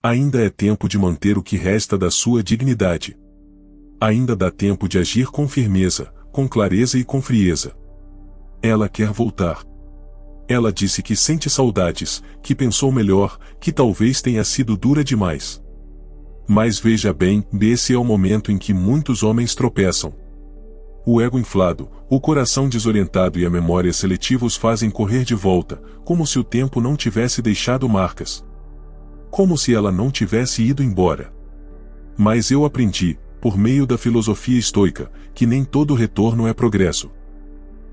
Ainda é tempo de manter o que resta da sua dignidade. Ainda dá tempo de agir com firmeza, com clareza e com frieza. Ela quer voltar. Ela disse que sente saudades, que pensou melhor, que talvez tenha sido dura demais. Mas veja bem, esse é o momento em que muitos homens tropeçam. O ego inflado, o coração desorientado e a memória seletiva os fazem correr de volta, como se o tempo não tivesse deixado marcas. Como se ela não tivesse ido embora. Mas eu aprendi, por meio da filosofia estoica, que nem todo retorno é progresso.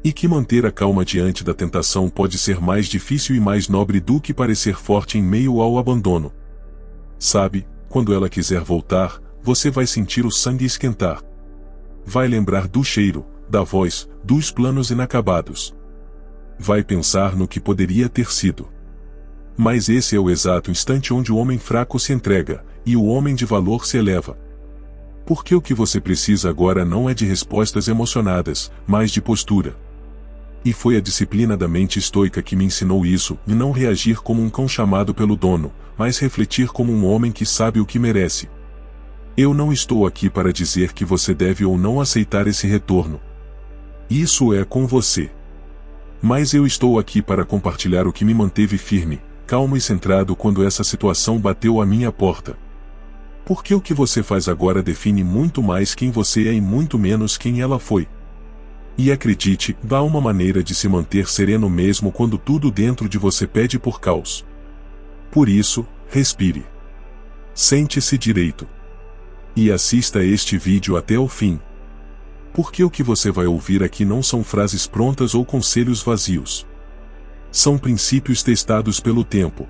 E que manter a calma diante da tentação pode ser mais difícil e mais nobre do que parecer forte em meio ao abandono. Sabe, quando ela quiser voltar, você vai sentir o sangue esquentar. Vai lembrar do cheiro, da voz, dos planos inacabados. Vai pensar no que poderia ter sido. Mas esse é o exato instante onde o homem fraco se entrega, e o homem de valor se eleva. Porque o que você precisa agora não é de respostas emocionadas, mas de postura. E foi a disciplina da mente estoica que me ensinou isso, e não reagir como um cão chamado pelo dono, mas refletir como um homem que sabe o que merece. Eu não estou aqui para dizer que você deve ou não aceitar esse retorno. Isso é com você. Mas eu estou aqui para compartilhar o que me manteve firme, calmo e centrado quando essa situação bateu à minha porta. Porque o que você faz agora define muito mais quem você é e muito menos quem ela foi. E acredite, há uma maneira de se manter sereno mesmo quando tudo dentro de você pede por caos. Por isso, respire. Sente-se direito. E assista a este vídeo até o fim. Porque o que você vai ouvir aqui não são frases prontas ou conselhos vazios. São princípios testados pelo tempo.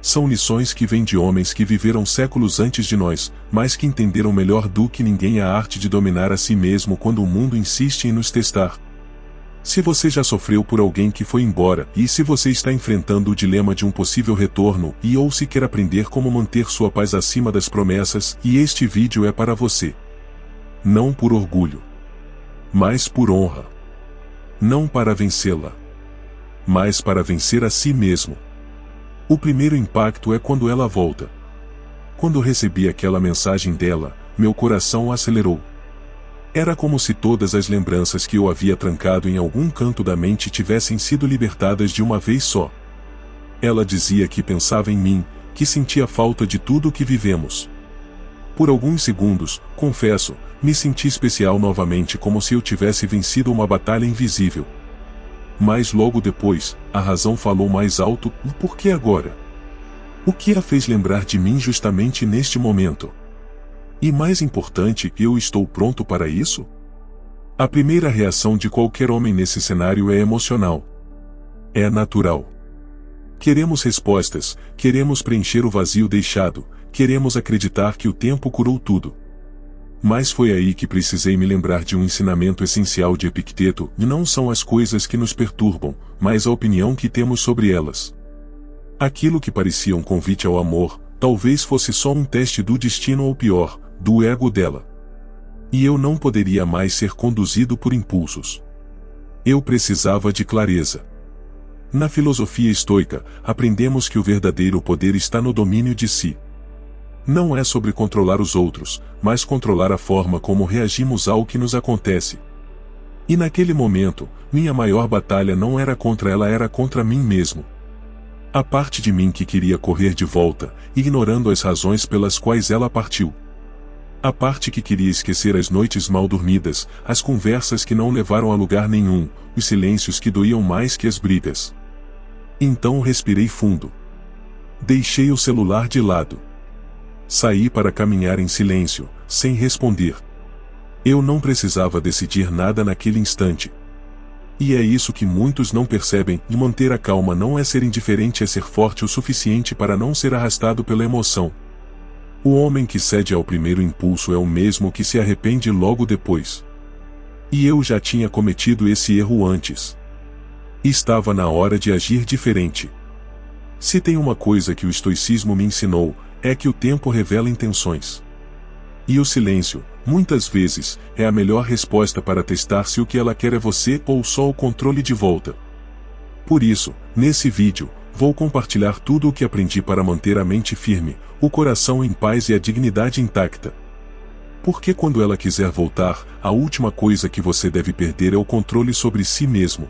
São lições que vêm de homens que viveram séculos antes de nós, mas que entenderam melhor do que ninguém a arte de dominar a si mesmo quando o mundo insiste em nos testar. Se você já sofreu por alguém que foi embora, e se você está enfrentando o dilema de um possível retorno, e ou se quer aprender como manter sua paz acima das promessas, e este vídeo é para você. Não por orgulho, mas por honra. Não para vencê-la, mas para vencer a si mesmo. O primeiro impacto é quando ela volta. Quando recebi aquela mensagem dela, meu coração acelerou. Era como se todas as lembranças que eu havia trancado em algum canto da mente tivessem sido libertadas de uma vez só. Ela dizia que pensava em mim, que sentia falta de tudo o que vivemos. Por alguns segundos, confesso, me senti especial novamente, como se eu tivesse vencido uma batalha invisível. Mas logo depois, a razão falou mais alto: por que agora? O que a fez lembrar de mim justamente neste momento? E mais importante, eu estou pronto para isso? A primeira reação de qualquer homem nesse cenário é emocional. É natural. Queremos respostas, queremos preencher o vazio deixado, queremos acreditar que o tempo curou tudo. Mas foi aí que precisei me lembrar de um ensinamento essencial de Epicteto: e não são as coisas que nos perturbam, mas a opinião que temos sobre elas. Aquilo que parecia um convite ao amor, talvez fosse só um teste do destino ou pior, do ego dela. E eu não poderia mais ser conduzido por impulsos. Eu precisava de clareza. Na filosofia estoica, aprendemos que o verdadeiro poder está no domínio de si. Não é sobre controlar os outros, mas controlar a forma como reagimos ao que nos acontece. E naquele momento, minha maior batalha não era contra ela, era contra mim mesmo. A parte de mim que queria correr de volta, ignorando as razões pelas quais ela partiu. A parte que queria esquecer as noites mal dormidas, as conversas que não levaram a lugar nenhum, os silêncios que doíam mais que as brigas. Então respirei fundo. Deixei o celular de lado. Saí para caminhar em silêncio, sem responder. Eu não precisava decidir nada naquele instante. E é isso que muitos não percebem: e manter a calma não é ser indiferente, é ser forte o suficiente para não ser arrastado pela emoção. O homem que cede ao primeiro impulso é o mesmo que se arrepende logo depois. E eu já tinha cometido esse erro antes. Estava na hora de agir diferente. Se tem uma coisa que o estoicismo me ensinou, é que o tempo revela intenções. E o silêncio, muitas vezes, é a melhor resposta para testar se o que ela quer é você ou só o controle de volta. Por isso, nesse vídeo, vou compartilhar tudo o que aprendi para manter a mente firme, o coração em paz e a dignidade intacta. Porque quando ela quiser voltar, a última coisa que você deve perder é o controle sobre si mesmo.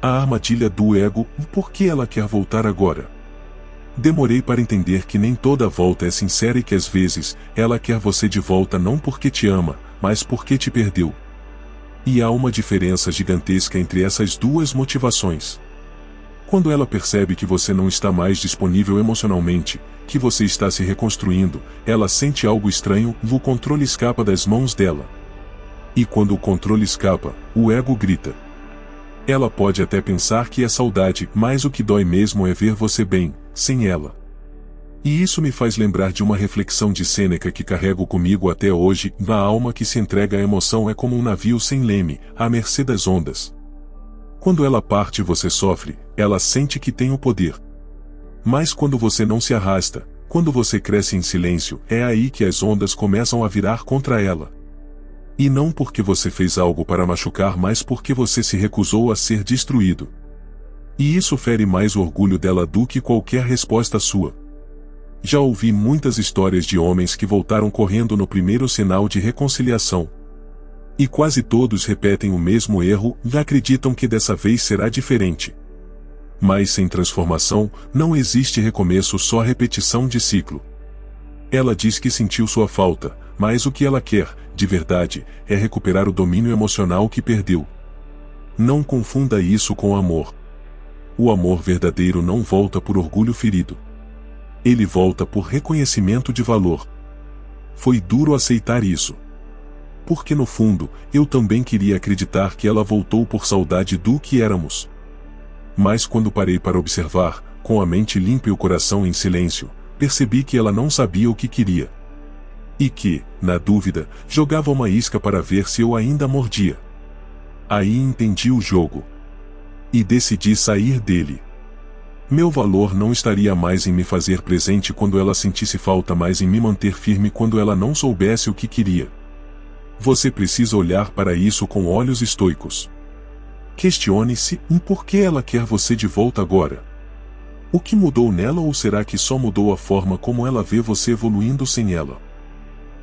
A armadilha do ego, por que ela quer voltar agora? Demorei para entender que nem toda volta é sincera e que às vezes, ela quer você de volta não porque te ama, mas porque te perdeu. E há uma diferença gigantesca entre essas duas motivações. Quando ela percebe que você não está mais disponível emocionalmente, que você está se reconstruindo, ela sente algo estranho, o controle escapa das mãos dela. E quando o controle escapa, o ego grita. Ela pode até pensar que é saudade, mas o que dói mesmo é ver você bem, sem ela. E isso me faz lembrar de uma reflexão de Sêneca que carrego comigo até hoje: a alma que se entrega à emoção é como um navio sem leme, à mercê das ondas. Quando ela parte você sofre, ela sente que tem o poder. Mas quando você não se arrasta, quando você cresce em silêncio, é aí que as ondas começam a virar contra ela. E não porque você fez algo para machucar, mas porque você se recusou a ser destruído. E isso fere mais o orgulho dela do que qualquer resposta sua. Já ouvi muitas histórias de homens que voltaram correndo no primeiro sinal de reconciliação. E quase todos repetem o mesmo erro e acreditam que dessa vez será diferente. Mas sem transformação, não existe recomeço, só repetição de ciclo. Ela diz que sentiu sua falta, mas o que ela quer, de verdade, é recuperar o domínio emocional que perdeu. Não confunda isso com amor. O amor verdadeiro não volta por orgulho ferido. Ele volta por reconhecimento de valor. Foi duro aceitar isso. Porque no fundo, eu também queria acreditar que ela voltou por saudade do que éramos. Mas quando parei para observar, com a mente limpa e o coração em silêncio, percebi que ela não sabia o que queria. E que, na dúvida, jogava uma isca para ver se eu ainda mordia. Aí entendi o jogo. E decidi sair dele. Meu valor não estaria mais em me fazer presente quando ela sentisse falta, mas em me manter firme quando ela não soubesse o que queria. Você precisa olhar para isso com olhos estoicos. Questione-se por que ela quer você de volta agora. O que mudou nela, ou será que só mudou a forma como ela vê você evoluindo sem ela?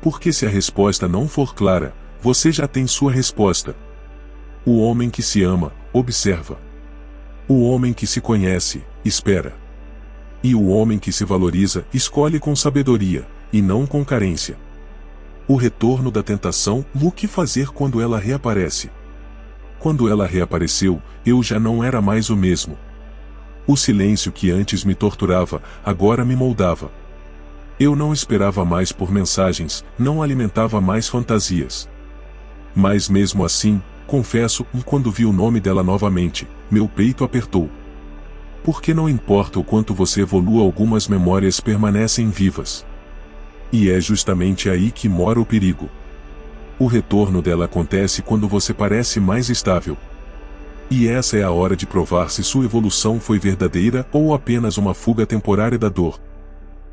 Porque se a resposta não for clara, você já tem sua resposta. O homem que se ama, observa. O homem que se conhece, espera. E o homem que se valoriza, escolhe com sabedoria, e não com carência. O retorno da tentação, o que fazer quando ela reaparece? Quando ela reapareceu, eu já não era mais o mesmo. O silêncio que antes me torturava, agora me moldava. Eu não esperava mais por mensagens, não alimentava mais fantasias. Mas mesmo assim, confesso, quando vi o nome dela novamente, meu peito apertou. Porque não importa o quanto você evolua, algumas memórias permanecem vivas. E é justamente aí que mora o perigo. O retorno dela acontece quando você parece mais estável. E essa é a hora de provar se sua evolução foi verdadeira ou apenas uma fuga temporária da dor.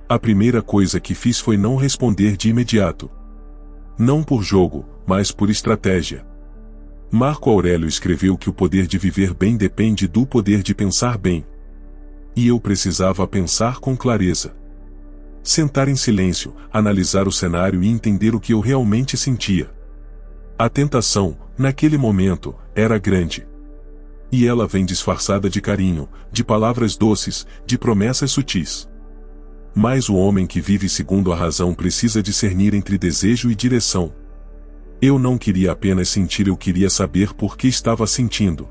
A primeira coisa que fiz foi não responder de imediato. Não por jogo, mas por estratégia. Marco Aurélio escreveu que o poder de viver bem depende do poder de pensar bem. E eu precisava pensar com clareza. Sentar em silêncio, analisar o cenário e entender o que eu realmente sentia. A tentação, naquele momento, era grande. E ela vem disfarçada de carinho, de palavras doces, de promessas sutis. Mas o homem que vive segundo a razão precisa discernir entre desejo e direção. Eu não queria apenas sentir, eu queria saber por que estava sentindo.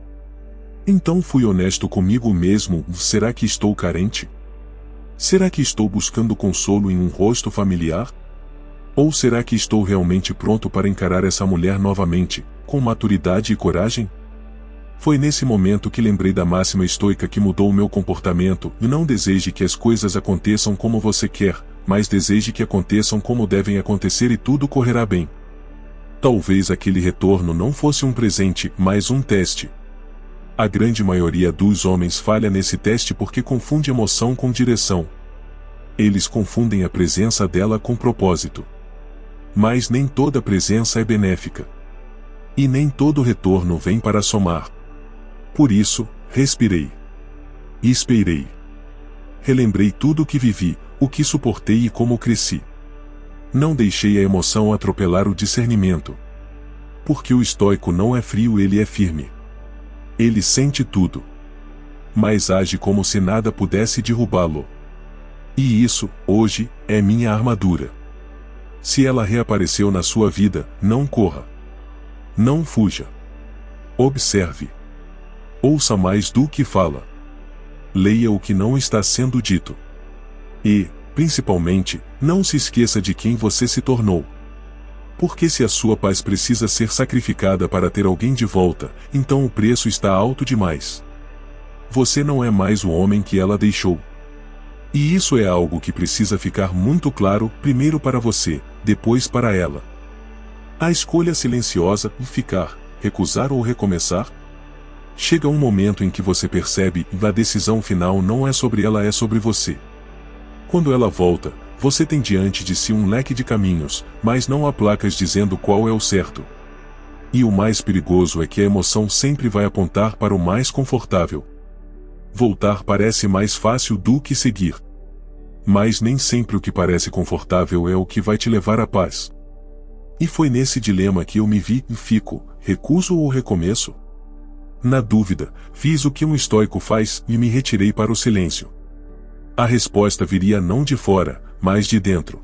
Então fui honesto comigo mesmo: será que estou carente? Será que estou buscando consolo em um rosto familiar? Ou será que estou realmente pronto para encarar essa mulher novamente, com maturidade e coragem? Foi nesse momento que lembrei da máxima estoica que mudou o meu comportamento: não deseje que as coisas aconteçam como você quer, mas deseje que aconteçam como devem acontecer e tudo correrá bem. Talvez aquele retorno não fosse um presente, mas um teste. A grande maioria dos homens falha nesse teste porque confunde emoção com direção. Eles confundem a presença dela com propósito. Mas nem toda presença é benéfica. E nem todo retorno vem para somar. Por isso, respirei. E esperei. Relembrei tudo o que vivi, o que suportei e como cresci. Não deixei a emoção atropelar o discernimento. Porque o estoico não é frio, ele é firme. Ele sente tudo, mas age como se nada pudesse derrubá-lo. E isso, hoje, é minha armadura. Se ela reapareceu na sua vida, não corra. Não fuja. Observe. Ouça mais do que fala. Leia o que não está sendo dito. E, principalmente, não se esqueça de quem você se tornou. Porque se a sua paz precisa ser sacrificada para ter alguém de volta, então o preço está alto demais. Você não é mais o homem que ela deixou. E isso é algo que precisa ficar muito claro, primeiro para você, depois para ela. A escolha silenciosa, ficar, recusar ou recomeçar? Chega um momento em que você percebe que a decisão final não é sobre ela, é sobre você. Quando ela volta, você tem diante de si um leque de caminhos, mas não há placas dizendo qual é o certo. E o mais perigoso é que a emoção sempre vai apontar para o mais confortável. Voltar parece mais fácil do que seguir. Mas nem sempre o que parece confortável é o que vai te levar à paz. E foi nesse dilema que eu me vi e fico, recuso ou recomeço? Na dúvida, fiz o que um estoico faz e me retirei para o silêncio. A resposta viria não de fora, mas de dentro.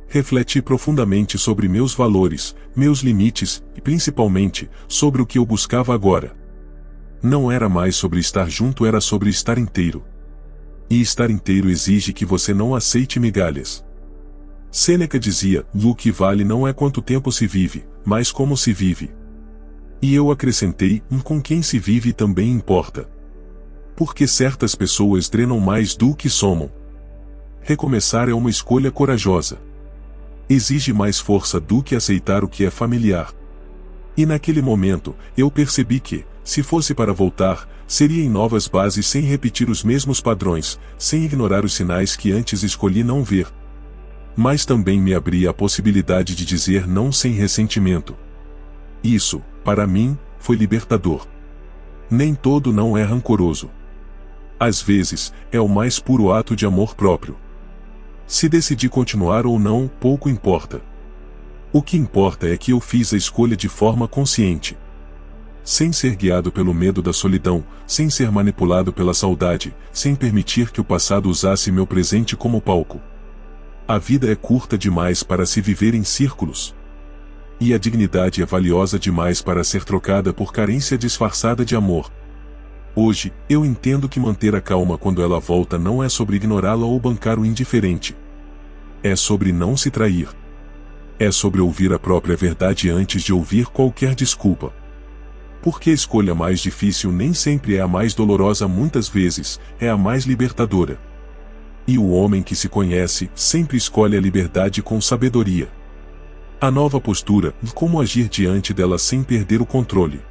Refleti profundamente sobre meus valores, meus limites e principalmente sobre o que eu buscava agora. Não era mais sobre estar junto, era sobre estar inteiro. E estar inteiro exige que você não aceite migalhas. Sêneca dizia: o que vale não é quanto tempo se vive, mas como se vive. E eu acrescentei: com quem se vive também importa. Porque certas pessoas drenam mais do que somam. Recomeçar é uma escolha corajosa. Exige mais força do que aceitar o que é familiar. E naquele momento, eu percebi que, se fosse para voltar, seria em novas bases sem repetir os mesmos padrões, sem ignorar os sinais que antes escolhi não ver. Mas também me abria a possibilidade de dizer não sem ressentimento. Isso, para mim, foi libertador. Nem todo não é rancoroso. Às vezes, é o mais puro ato de amor próprio. Se decidi continuar ou não, pouco importa. O que importa é que eu fiz a escolha de forma consciente. Sem ser guiado pelo medo da solidão, sem ser manipulado pela saudade, sem permitir que o passado usasse meu presente como palco. A vida é curta demais para se viver em círculos. E a dignidade é valiosa demais para ser trocada por carência disfarçada de amor. Hoje, eu entendo que manter a calma quando ela volta não é sobre ignorá-la ou bancar o indiferente. É sobre não se trair. É sobre ouvir a própria verdade antes de ouvir qualquer desculpa. Porque a escolha mais difícil nem sempre é a mais dolorosa, muitas vezes, é a mais libertadora. E o homem que se conhece sempre escolhe a liberdade com sabedoria. A nova postura, como agir diante dela sem perder o controle.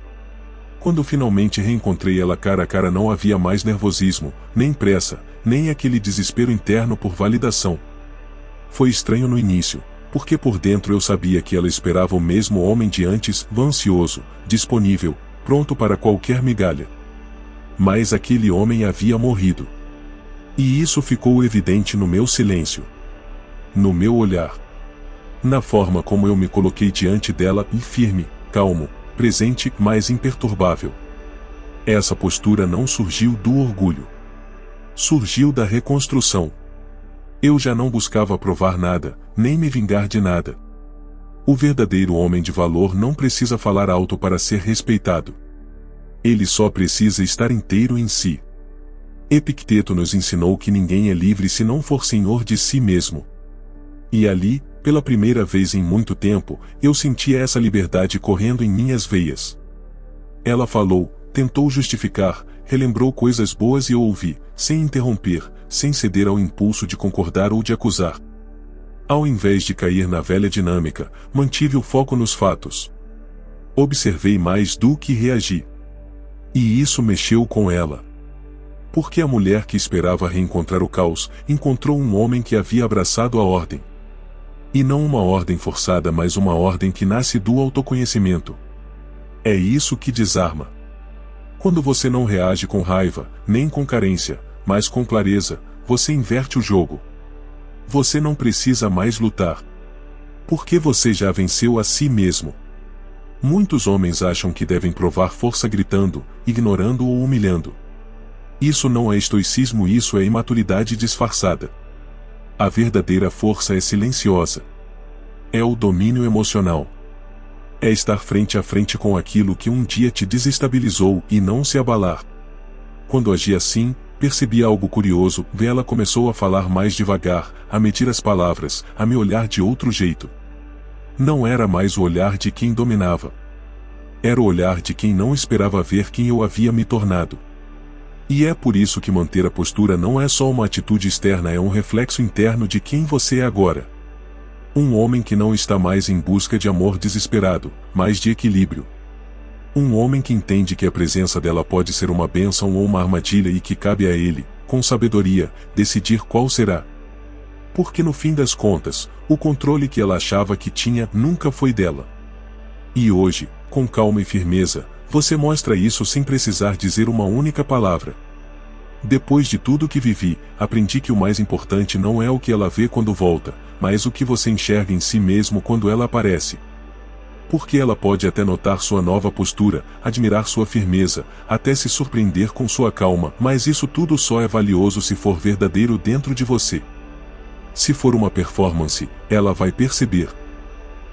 Quando finalmente reencontrei ela cara a cara, não havia mais nervosismo, nem pressa, nem aquele desespero interno por validação. Foi estranho no início, porque por dentro eu sabia que ela esperava o mesmo homem de antes, ansioso, disponível, pronto para qualquer migalha. Mas aquele homem havia morrido. E isso ficou evidente no meu silêncio. No meu olhar. Na forma como eu me coloquei diante dela, firme, calmo, presente, mas imperturbável. Essa postura não surgiu do orgulho. Surgiu da reconstrução. Eu já não buscava provar nada, nem me vingar de nada. O verdadeiro homem de valor não precisa falar alto para ser respeitado. Ele só precisa estar inteiro em si. Epicteto nos ensinou que ninguém é livre se não for senhor de si mesmo. E ali, pela primeira vez em muito tempo, eu sentia essa liberdade correndo em minhas veias. Ela falou, tentou justificar, relembrou coisas boas e eu ouvi, sem interromper, sem ceder ao impulso de concordar ou de acusar. Ao invés de cair na velha dinâmica, mantive o foco nos fatos. Observei mais do que reagi. E isso mexeu com ela. Porque a mulher que esperava reencontrar o caos, encontrou um homem que havia abraçado a ordem. E não uma ordem forçada, mas uma ordem que nasce do autoconhecimento. É isso que desarma. Quando você não reage com raiva, nem com carência, mas com clareza, você inverte o jogo. Você não precisa mais lutar. Porque você já venceu a si mesmo. Muitos homens acham que devem provar força gritando, ignorando ou humilhando. Isso não é estoicismo, isso é imaturidade disfarçada. A verdadeira força é silenciosa. É o domínio emocional. É estar frente a frente com aquilo que um dia te desestabilizou e não se abalar. Quando agi assim, percebi algo curioso. Ela começou a falar mais devagar, a medir as palavras, a me olhar de outro jeito. Não era mais o olhar de quem dominava. Era o olhar de quem não esperava ver quem eu havia me tornado. E é por isso que manter a postura não é só uma atitude externa, é um reflexo interno de quem você é agora. Um homem que não está mais em busca de amor desesperado, mas de equilíbrio. Um homem que entende que a presença dela pode ser uma bênção ou uma armadilha e que cabe a ele, com sabedoria, decidir qual será. Porque no fim das contas, o controle que ela achava que tinha nunca foi dela. E hoje, com calma e firmeza, você mostra isso sem precisar dizer uma única palavra. Depois de tudo que vivi, aprendi que o mais importante não é o que ela vê quando volta, mas o que você enxerga em si mesmo quando ela aparece. Porque ela pode até notar sua nova postura, admirar sua firmeza, até se surpreender com sua calma, mas isso tudo só é valioso se for verdadeiro dentro de você. Se for uma performance, ela vai perceber.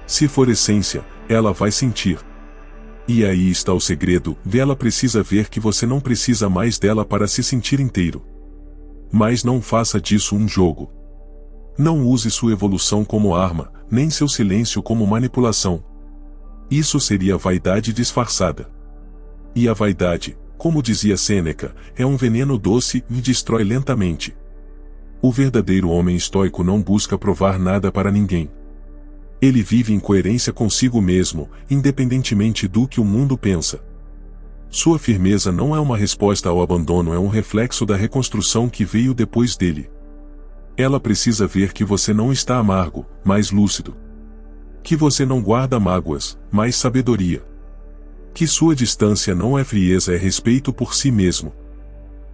Se for essência, ela vai sentir. E aí está o segredo, ela precisa ver que você não precisa mais dela para se sentir inteiro. Mas não faça disso um jogo. Não use sua evolução como arma, nem seu silêncio como manipulação. Isso seria vaidade disfarçada. E a vaidade, como dizia Sêneca, é um veneno doce e destrói lentamente. O verdadeiro homem estoico não busca provar nada para ninguém. Ele vive em coerência consigo mesmo, independentemente do que o mundo pensa. Sua firmeza não é uma resposta ao abandono, é um reflexo da reconstrução que veio depois dele. Ela precisa ver que você não está amargo, mas lúcido. Que você não guarda mágoas, mas sabedoria. Que sua distância não é frieza, é respeito por si mesmo.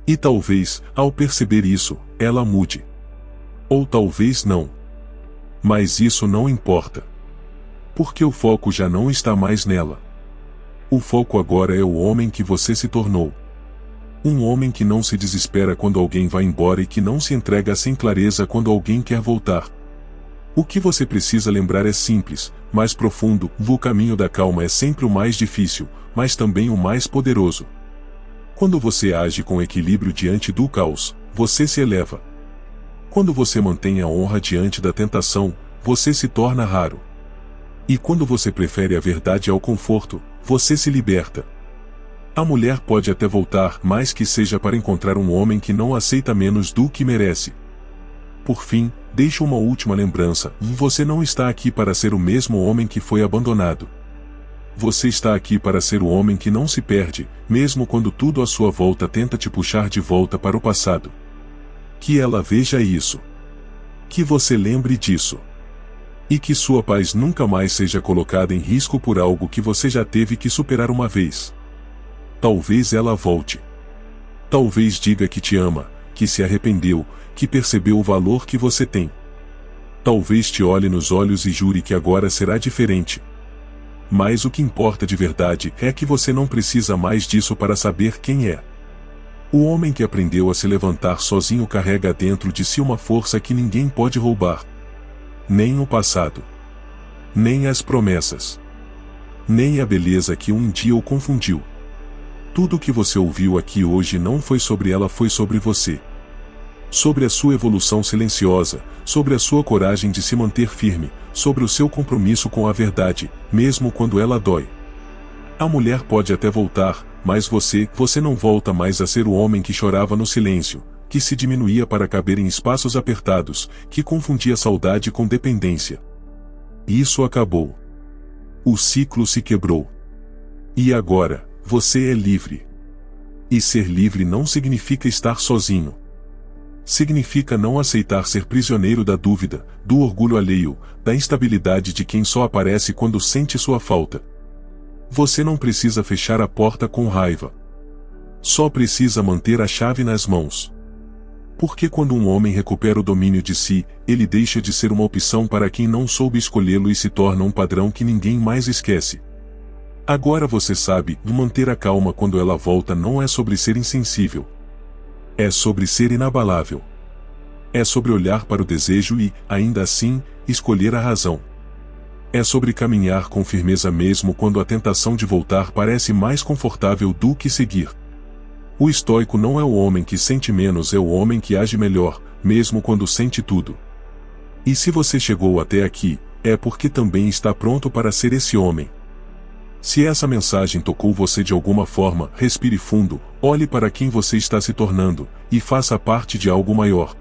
E talvez, ao perceber isso, ela mude. Ou talvez não. Mas isso não importa. Porque o foco já não está mais nela. O foco agora é o homem que você se tornou. Um homem que não se desespera quando alguém vai embora e que não se entrega sem clareza quando alguém quer voltar. O que você precisa lembrar é simples, mais profundo. O caminho da calma é sempre o mais difícil, mas também o mais poderoso. Quando você age com equilíbrio diante do caos, você se eleva. Quando você mantém a honra diante da tentação, você se torna raro. E quando você prefere a verdade ao conforto, você se liberta. A mulher pode até voltar, mas que seja para encontrar um homem que não aceita menos do que merece. Por fim, deixo uma última lembrança: você não está aqui para ser o mesmo homem que foi abandonado. Você está aqui para ser o homem que não se perde, mesmo quando tudo à sua volta tenta te puxar de volta para o passado. Que ela veja isso. Que você lembre disso. E que sua paz nunca mais seja colocada em risco por algo que você já teve que superar uma vez. Talvez ela volte. Talvez diga que te ama, que se arrependeu, que percebeu o valor que você tem. Talvez te olhe nos olhos e jure que agora será diferente. Mas o que importa de verdade é que você não precisa mais disso para saber quem é. O homem que aprendeu a se levantar sozinho carrega dentro de si uma força que ninguém pode roubar. Nem o passado. Nem as promessas. Nem a beleza que um dia o confundiu. Tudo o que você ouviu aqui hoje não foi sobre ela, foi sobre você. Sobre a sua evolução silenciosa, sobre a sua coragem de se manter firme, sobre o seu compromisso com a verdade, mesmo quando ela dói. A mulher pode até voltar, mas você não volta mais a ser o homem que chorava no silêncio, que se diminuía para caber em espaços apertados, que confundia saudade com dependência. Isso acabou. O ciclo se quebrou. E agora, você é livre. E ser livre não significa estar sozinho. Significa não aceitar ser prisioneiro da dúvida, do orgulho alheio, da instabilidade de quem só aparece quando sente sua falta. Você não precisa fechar a porta com raiva. Só precisa manter a chave nas mãos. Porque quando um homem recupera o domínio de si, ele deixa de ser uma opção para quem não soube escolhê-lo e se torna um padrão que ninguém mais esquece. Agora você sabe, manter a calma quando ela volta não é sobre ser insensível. É sobre ser inabalável. É sobre olhar para o desejo e, ainda assim, escolher a razão. É sobre caminhar com firmeza mesmo quando a tentação de voltar parece mais confortável do que seguir. O estoico não é o homem que sente menos, é o homem que age melhor, mesmo quando sente tudo. E se você chegou até aqui, é porque também está pronto para ser esse homem. Se essa mensagem tocou você de alguma forma, respire fundo, olhe para quem você está se tornando, e faça parte de algo maior.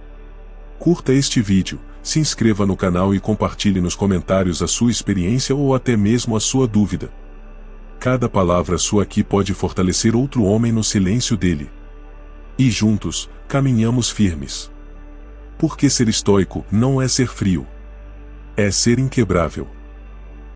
Curta este vídeo, se inscreva no canal e compartilhe nos comentários a sua experiência ou até mesmo a sua dúvida. Cada palavra sua aqui pode fortalecer outro homem no silêncio dele. E juntos, caminhamos firmes. Porque ser estoico não é ser frio. É ser inquebrável.